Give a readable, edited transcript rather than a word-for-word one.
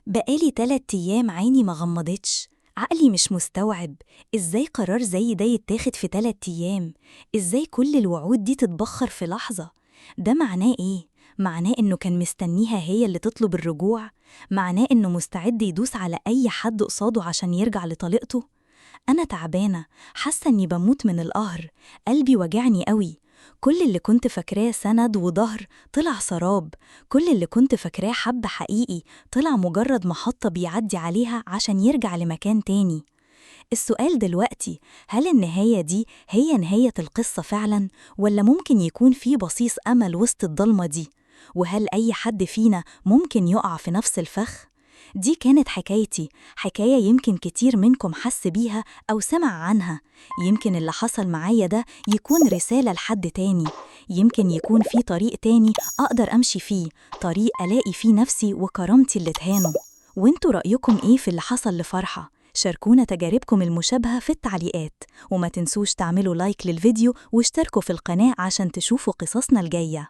بقالي 3 أيام عيني ما غمضتش. عقلي مش مستوعب إزاي قرار زي ده يتاخد في 3 أيام. إزاي كل الوعود دي تتبخر في لحظة؟ ده معناه إيه؟ معناه إنه كان مستنيها هي اللي تطلب الرجوع؟ معناه إنه مستعد يدوس على أي حد قصاده عشان يرجع لطليقته؟ أنا تعبانة، حاسة إني بموت من القهر، قلبي وجعني قوي. كل اللي كنت فاكراه سند وظهر طلع سراب، كل اللي كنت فاكراه حب حقيقي طلع مجرد محطة بيعدي عليها عشان يرجع لمكان تاني. السؤال دلوقتي، هل النهاية دي هي نهاية القصة فعلا؟ ولا ممكن يكون في بصيص أمل وسط الضلمة دي؟ وهل أي حد فينا ممكن يقع في نفس الفخ؟ دي كانت حكايتي، حكاية يمكن كتير منكم حس بيها أو سمع عنها. يمكن اللي حصل معايا ده يكون رسالة لحد تاني، يمكن يكون في طريق تاني أقدر أمشي فيه، طريق ألاقي فيه نفسي وكرامتي اللي اتهانوا. وانتوا رأيكم إيه في اللي حصل لفرحة؟ شاركونا تجاربكم المشابهة في التعليقات، وما تنسوش تعملوا لايك للفيديو واشتركوا في القناة عشان تشوفوا قصصنا الجاية.